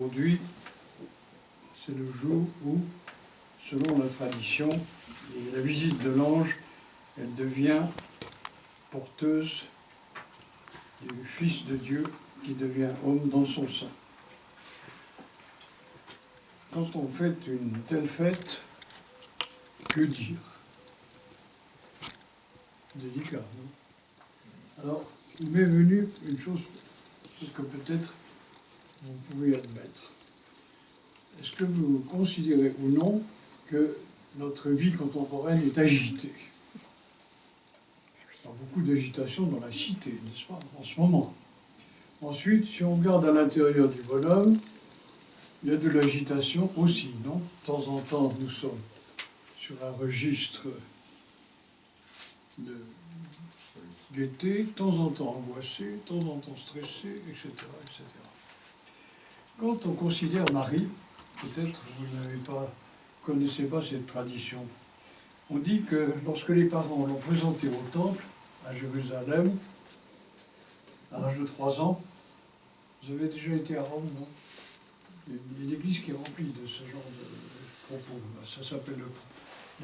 Aujourd'hui, c'est le jour où, selon la tradition, et la visite de l'ange, elle devient porteuse du Fils de Dieu qui devient homme dans son sein. Quand on fête une telle fête, que dire? Délicat, non? Alors, il m'est venu une chose que peut-être vous pouvez admettre. Est-ce que vous considérez ou non que notre vie contemporaine est agitée? Il y a beaucoup d'agitation dans la cité, n'est-ce pas, en ce moment. Ensuite, si on regarde à l'intérieur du bonhomme, il y a de l'agitation aussi, non? De temps en temps, nous sommes sur un registre de gaieté, de temps en temps angoissé, de temps en temps stressé, etc., etc. Quand on considère Marie, peut-être vous connaissez pas cette tradition, on dit que lorsque les parents l'ont présentée au temple, à Jérusalem, à l'âge de 3 ans, vous avez déjà été à Rome, non? Il y a une église qui est remplie de ce genre de propos. Ça s'appelle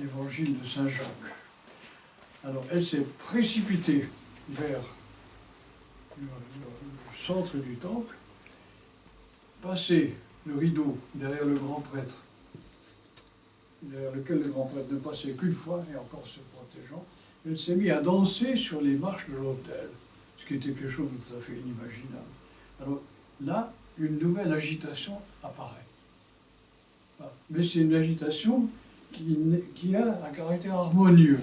l'évangile de Saint Jacques. Alors, elle s'est précipitée vers le centre du temple, passé le rideau derrière le grand prêtre, derrière lequel le grand prêtre ne passait qu'une fois, et encore se protégeant, elle s'est mise à danser sur les marches de l'autel, ce qui était quelque chose de tout à fait inimaginable. Alors là, une nouvelle agitation apparaît. Mais c'est une agitation qui a un caractère harmonieux.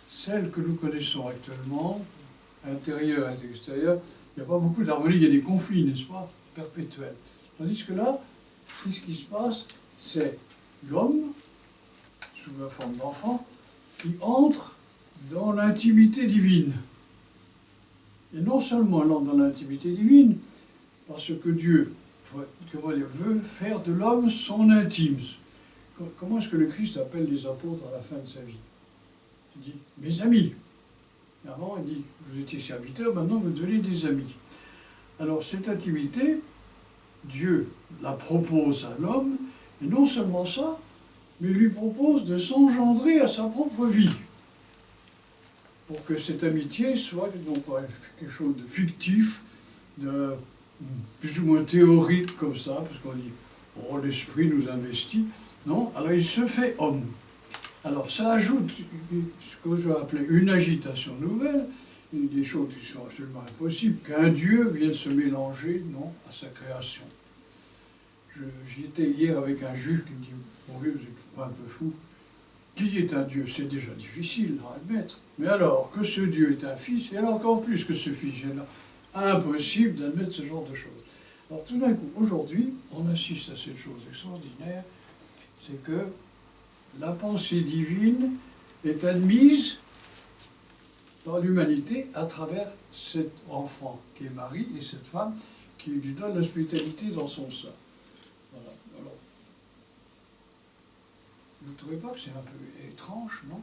Celle que nous connaissons actuellement, intérieure et extérieure, il n'y a pas beaucoup d'harmonie, il y a des conflits, n'est-ce pas, perpétuels. Tandis que là, ce qui se passe, c'est l'homme, sous la forme d'enfant, qui entre dans l'intimité divine. Et non seulement elle entre dans l'intimité divine, parce que Dieu veut faire de l'homme son intime. Comment est-ce que le Christ appelle les apôtres à la fin de sa vie? Il dit, mes amis. Et avant, il dit, vous étiez serviteurs, maintenant vous devenez des amis. Alors cette intimité, Dieu la propose à l'homme, et non seulement ça, mais lui propose de s'engendrer à sa propre vie, pour que cette amitié soit non pas quelque chose de fictif, de plus ou moins théorique comme ça, parce qu'on dit, oh, l'esprit nous investit. Non, alors il se fait homme. Alors ça ajoute ce que je vais appeler une agitation nouvelle, des choses qui sont absolument impossibles, qu'un Dieu vienne se mélanger, non, à sa création. J'y étais hier avec un juif qui me dit, mon vieux, vous êtes un peu fou. Qui est un Dieu? C'est déjà difficile à admettre. Mais alors, que ce Dieu est un fils, et alors encore plus que ce fils est là, impossible d'admettre ce genre de choses. Alors tout d'un coup, aujourd'hui, on assiste à cette chose extraordinaire, c'est que la pensée divine est admise par l'humanité à travers cet enfant qui est Marie et cette femme qui lui donne l'hospitalité dans son sein. Voilà. Alors, vous ne trouvez pas que c'est un peu étrange, non?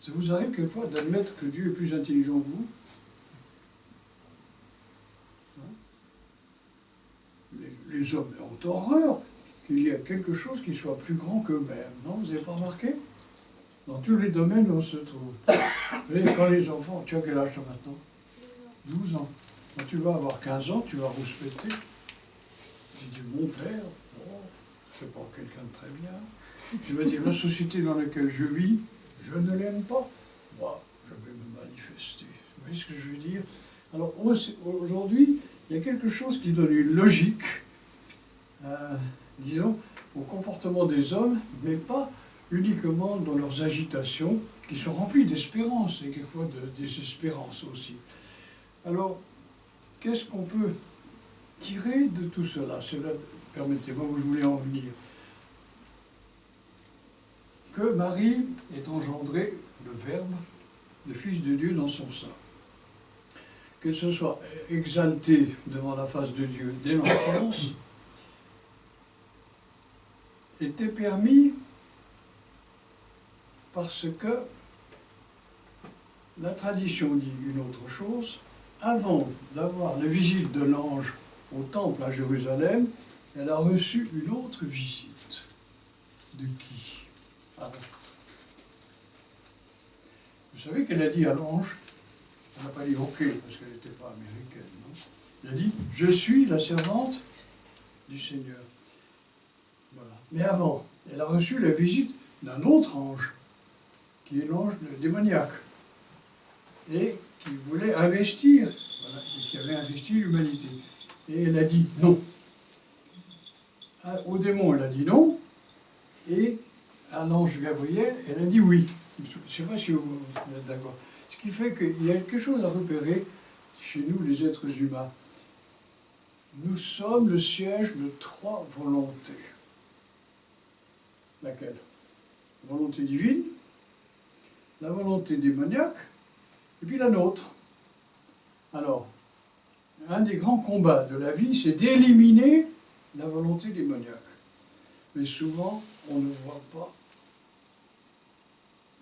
Ça vous arrive quelquefois d'admettre que Dieu est plus intelligent que vous? Les hommes ont horreur qu'il y ait quelque chose qui soit plus grand qu'eux-mêmes. Non, vous n'avez pas remarqué? Dans tous les domaines où on se trouve. Vous voyez, quand les enfants, tu as quel âge toi maintenant? 12 ans. Quand tu vas avoir 15 ans, tu vas rouspéter. Tu dis, mon père, oh, c'est pas quelqu'un de très bien. Tu vas dire, la société dans laquelle je vis, je ne l'aime pas. Moi, je vais me manifester. Vous voyez ce que je veux dire? Alors aujourd'hui, il y a quelque chose qui donne une logique, disons, au comportement des hommes, mais pas uniquement dans leurs agitations, qui sont remplies d'espérance, et quelquefois de désespérance aussi. Alors, qu'est-ce qu'on peut tirer de tout cela? Cela, permettez-moi, où je voulais en venir. Que Marie ait engendré le Verbe, le Fils de Dieu dans son sein. Qu'elle se soit exaltée devant la face de Dieu dès l'enfance, était permis parce que la tradition dit une autre chose. Avant d'avoir la visite de l'ange au temple à Jérusalem, elle a reçu une autre visite. De qui? Ah bon. Vous savez qu'elle a dit à l'ange, elle n'a pas dit ok, parce qu'elle n'était pas américaine, non? Elle a dit, je suis la servante du Seigneur. Voilà. Mais avant, elle a reçu la visite d'un autre ange, qui est l'ange démoniaque, et qui voulait investir, voilà, et qui avait investi l'humanité. Et elle a dit non. Au démon, elle a dit non, et à l'ange Gabriel, elle a dit oui. Je ne sais pas si vous êtes d'accord. Ce qui fait qu'il y a quelque chose à repérer chez nous, les êtres humains. Nous sommes le siège de 3 volontés. Laquelle? La volonté divine, la volonté démoniaque, et puis la nôtre. Alors, un des grands combats de la vie, c'est d'éliminer la volonté démoniaque. Mais souvent, on ne voit pas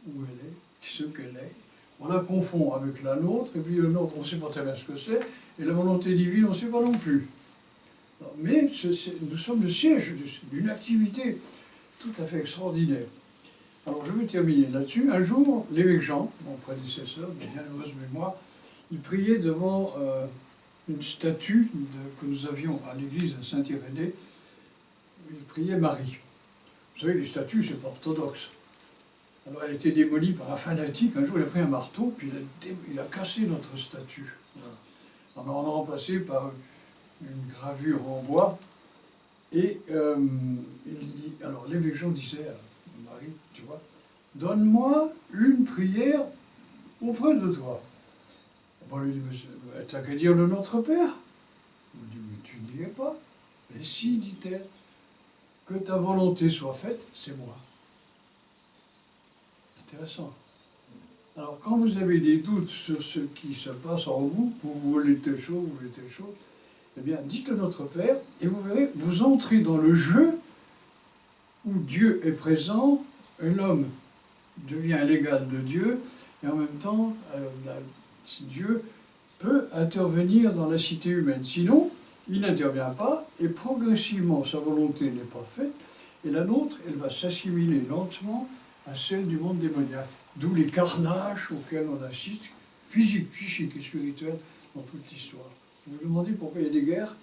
où elle est, ce qu'elle est. On la confond avec la nôtre, et puis la nôtre, on ne sait pas très bien ce que c'est, et la volonté divine, on ne sait pas non plus. Mais nous sommes le siège d'une activité tout à fait extraordinaire. Alors je vais terminer là-dessus. Un jour, l'évêque Jean, mon prédécesseur, de bienheureuse mémoire, il priait devant une statue que nous avions à l'église de Saint-Irénée. Il priait Marie. Vous savez, les statues, c'est pas orthodoxe. Alors elle a été démolie par un fanatique. Un jour, il a pris un marteau, puis il a cassé notre statue. Alors on l'a remplacé par une gravure en bois. Et alors l'évêque Jean disait à Marie, tu vois, donne-moi une prière auprès de toi. Bon, il lui dit, mais t'as qu'à dire le Notre Père. Il me dit, mais tu n'y es pas. Mais si, dit-elle, que ta volonté soit faite, c'est moi. Intéressant. Alors, quand vous avez des doutes sur ce qui se passe en vous voulez telle chose, vous voulez telle chose, eh bien, dites le Notre Père, et vous verrez, vous entrez dans le jeu où Dieu est présent, et l'homme devient l'égal de Dieu, et en même temps, Dieu peut intervenir dans la cité humaine. Sinon, il n'intervient pas, et progressivement, sa volonté n'est pas faite, et la nôtre, elle va s'assimiler lentement à celle du monde démoniaque. D'où les carnages auxquels on assiste, physiques, psychiques et spirituels, dans toute l'histoire. Vous vous demandez pourquoi il y a des guerres?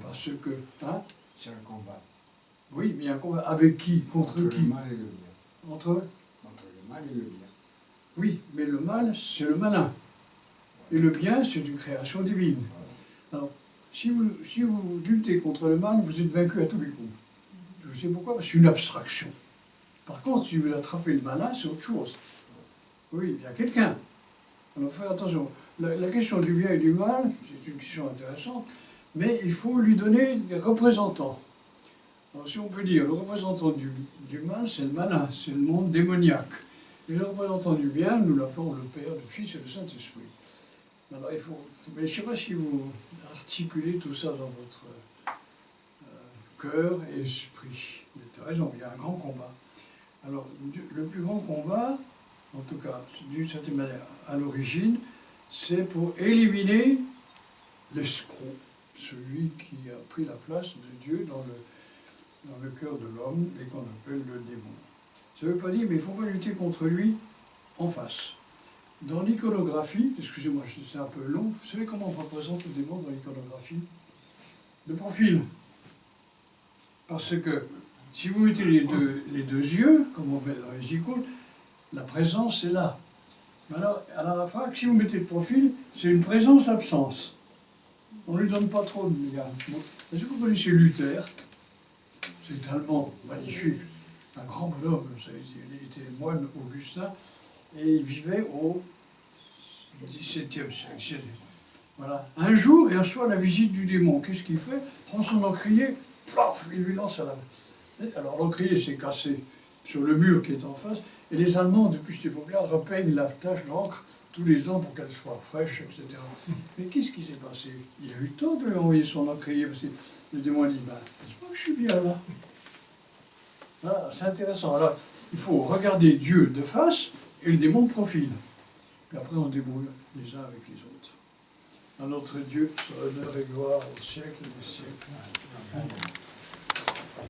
Parce que... Hein? C'est un combat. Oui, mais il y a un combat. Avec qui? Contre qui? Le mal et le bien. Entre le mal et le bien. Oui, mais le mal, c'est le malin. Et le bien, c'est une création divine. Alors, si vous luttez contre le mal, vous êtes vaincu à tous les coups. Je sais pourquoi, parce que c'est une abstraction. Par contre, si vous attrapez le malin, c'est autre chose. Oui, il y a quelqu'un. Alors, faire attention. La question du bien et du mal, c'est une question intéressante, mais il faut lui donner des représentants. Alors, si on peut dire, le représentant du mal, c'est le malin, c'est le monde démoniaque. Et le représentant du bien, nous l'appelons le Père, le Fils et le Saint-Esprit. Alors, il faut... Mais je ne sais pas si vous articulez tout ça dans votre cœur et esprit. Mais tu as raison, il y a un grand combat. Alors, le plus grand combat, en tout cas, d'une certaine manière, à l'origine, c'est pour éliminer l'escroc, celui qui a pris la place de Dieu dans le cœur de l'homme et qu'on appelle le démon. Ça ne veut pas dire, mais il ne faut pas lutter contre lui en face. Dans l'iconographie, excusez-moi, c'est un peu long, vous savez comment on représente le démon dans l'iconographie? De profil. Parce que si vous mettez les deux yeux, comme on met dans les icônes, la présence est là. Mais alors, à la fin, si vous mettez le profil, c'est une présence-absence. On ne lui donne pas trop de lien. Est-ce que vous connaissez Luther? C'est allemand, magnifique, un grand bonhomme, vous savez, il était moine augustin, et il vivait au XVIIe siècle. Voilà. Un jour, il reçoit la visite du démon. Qu'est-ce qu'il fait? Prend son encrier, flaf, il lui lance à la... Alors l'encrier s'est cassé sur le mur qui est en face, et les Allemands, depuis cette époque-là, repeignent la tache d'encre tous les ans pour qu'elle soit fraîche, etc. Mais qu'est-ce qui s'est passé? Il a eu tort de lui envoyer son encrier, parce que le démon a dit, ben, n'est-ce pas que je suis bien là? Voilà, c'est intéressant. Alors, il faut regarder Dieu de face et le démon de profil. Puis après, on se débrouille les uns avec les autres. à notre Dieu, soit honneur et gloire au siècle des siècles.